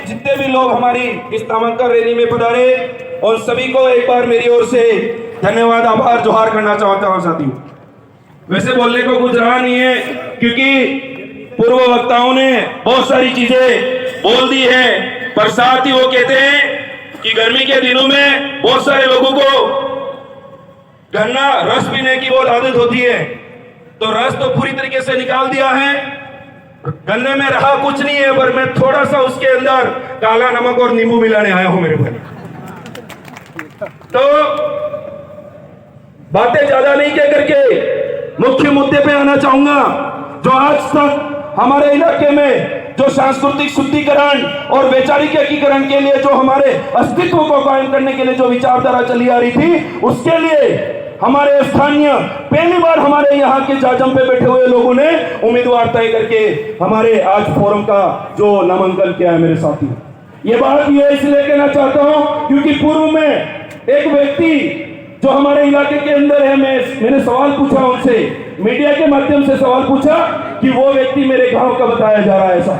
जितने भी लोग हमारी इस नामांकन रैली में पधारे उन सभी को एक बार मेरी ओर से धन्यवाद, आभार, जोहार करना चाहता हूं साथियों। वैसे बोलने को कुछ रहा नहीं है क्योंकि पूर्व वक्ताओं ने बहुत सारी चीजें बोल दी है, पर साथ ही वो कहते हैं कि गर्मी के दिनों में बहुत सारे लोगों को गन्ना रस पीने की बहुत आदत होती है, तो रस तो पूरी तरीके से निकाल दिया है, गन्ने में रहा कुछ नहीं है, पर मैं थोड़ा सा उसके अंदर काला नमक और नींबू मिलाने आया हूं मेरे भाई। तो बातें ज्यादा नहीं कह करके मुख्य मुद्दे पे आना चाहूंगा। जो आज तक हमारे इलाके में जो सांस्कृतिक शुद्धिकरण और वैचारिक एकीकरण के लिए जो हमारे अस्तित्व को कायम करने के लिए जो विचारधारा चली आ रही थी, उसके लिए हमारे स्थानीय पहली बार हमारे यहाँ के जाजम पे बैठे हुए लोगों ने उम्मीदवार तय करके हमारे आज फोरम का जो नामांकन किया है मेरे साथी। ये बात ये इसलिए कहना चाहता हूँ क्योंकि पूर्व में एक व्यक्ति जो हमारे इलाके के अंदर है, मैंने सवाल पूछा उनसे, मीडिया के माध्यम से सवाल पूछा कि वो व्यक्ति मेरे गांव का बताया जा रहा है। ऐसा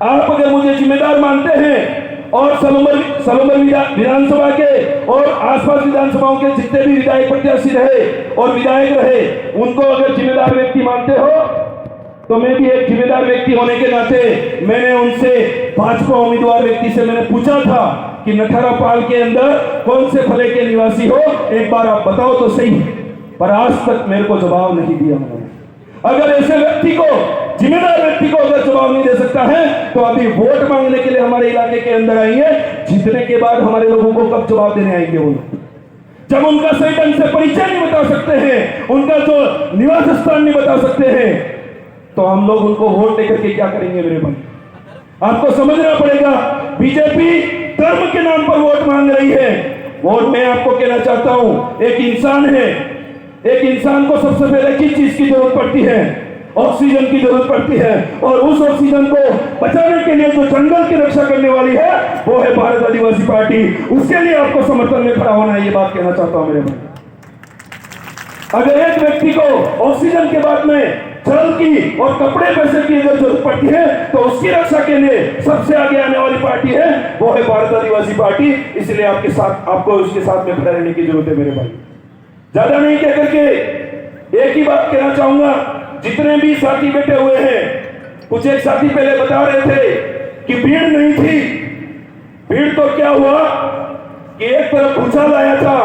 आप अगर मुझे जिम्मेदार मानते हैं और सलूमर विधानसभा के और आसपास विधानसभाओं के जितने भी विधायक प्रत्याशी रहे और विधायक रहे, उनको अगर जिम्मेदार व्यक्ति मानते हो तो मैं भी एक जिम्मेदार व्यक्ति होने के नाते मैंने उनसे भाजपा उम्मीदवार व्यक्ति से मैंने पूछा था कि नठारा पाल के अंदर कौन से फले के निवासी हो, एक बार आप बताओ तो सही। पर आज तक मेरे को जवाब नहीं दिया उन्होंने। अगर ऐसे व्यक्ति को, जिम्मेदार व्यक्ति को अगर जवाब नहीं दे सकता है तो अभी वोट मांगने के लिए हमारे इलाके के अंदर आएंगे, जीतने के बाद हमारे लोगों को कब जवाब देने आएंगे वो लोग? जब उनका सही ढंग से परिचय नहीं बता सकते हैं, उनका जो निवास स्थान नहीं बता सकते हैं, तो हम लोग उनको वोट देकर के क्या करेंगे मेरे भाई? आपको समझना पड़ेगा, बीजेपी धर्म के नाम पर वोट मांग रही है। वोट मैं आपको कहना चाहता हूं, एक इंसान है, एक इंसान को सबसे पहले किस चीज की जरूरत पड़ती है? ऑक्सीजन की जरूरत पड़ती है, और उस ऑक्सीजन को बचाने के लिए जो जंगल की रक्षा करने वाली है वो है भारत आदिवासी पार्टी। उसके लिए आपको समर्थन में खड़ा होना है, ये बात कहना चाहता हूं मेरे भाई। अगर एक व्यक्ति को ऑक्सीजन के बाद में जल की और कपड़े पैसे की अगर जरूरत पड़ती है तो उसकी रक्षा के लिए सबसे आगे आने वाली पार्टी है वो है भारत आदिवासी पार्टी। इसलिए आपके साथ, आपको उसके साथ में खड़े रहने की जरूरत है मेरे भाई। ज्यादा नहीं कह करके एक ही बात कहना चाहूंगा, जितने भी साथी बैठे हुए हैं, कुछ एक साथी पहले बता रहे थे कि भीड़ नहीं थी। भीड़ तो क्या हुआ कि एक तरफ भूचाल आया था,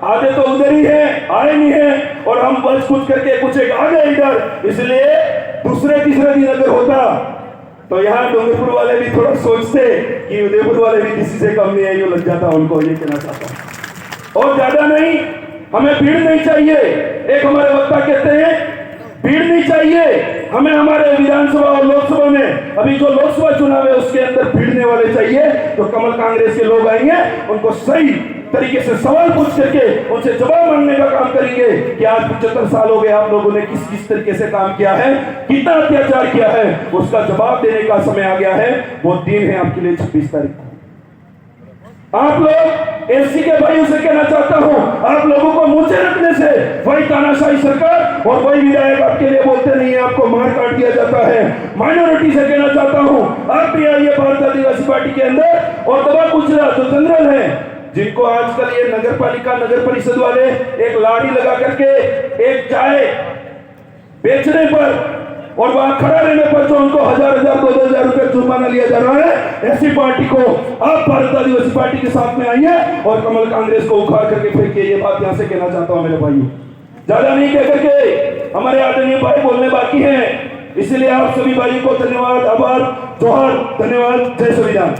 आधे तो उधर ही है, आए नहीं है, और हम बच कुछ करके कुछ एक आ गए इधर। इसलिए दूसरे तीसरे दिन अगर होता तो यहाँ डोंगरपुर वाले भी थोड़ा सोचते कि उदयपुर वाले भी किसी से कम नहीं है, ये लग जाता उनको, ये कहना चाहता हूं। और ज्यादा नहीं, हमें भीड़ नहीं चाहिए। एक हमारे वक्ता कहते हैं भीड़ नहीं चाहिए हमें, हमारे विधानसभा और लोकसभा में, अभी जो लोकसभा चुनाव है उसके अंदर भिड़ने वाले चाहिए। तो कमल कांग्रेस के लोग आएंगे, उनको सही तरीके से सवाल पूछ करके उनसे जवाब मांगने का काम करेंगे कि आज 75 साल हो गए आप लोगों ने किस किस तरीके से काम किया है, कितना अत्याचार किया है, उसका जवाब देने का समय आ गया है। वो दिन है आपके लिए 26 तारीख को। आप लोग एससी के भाइयों से कहना चाहता हूं, आप लोगों को मुंह से रखने से वही तानाशाही सरकार और वही विधायक आपके लिए बोलते नहीं है, आपको मार काट दिया जाता है। माइनॉरिटी से कहना चाहता हूं, आप भी आइए भारत आदिवासी पार्टी के अंदर और दबा गुजरा जो जनरल है, जिनको आजकल ये नगर पालिका, नगर परिषद वाले एक लाठी लगा करके एक चाय बेचने पर और वहां खड़ा रहने पर जो उनको 1000-2000 रुपए जुर्माना लिया जा रहा है, ऐसी पार्टी को आप भारत आदिवासी पार्टी के साथ में आइए और कमल कांग्रेस को उखाड़ करके फेंकिए। ये बात यहां से कहना चाहता हूं मेरे भाइयों। ज्यादा नहीं कह करके हमारे आदरणीय भाई बोलने बाकी हैं, इसलिए आप सभी भाइयों को धन्यवाद, आभार, जोहार, धन्यवाद, जय संविधान।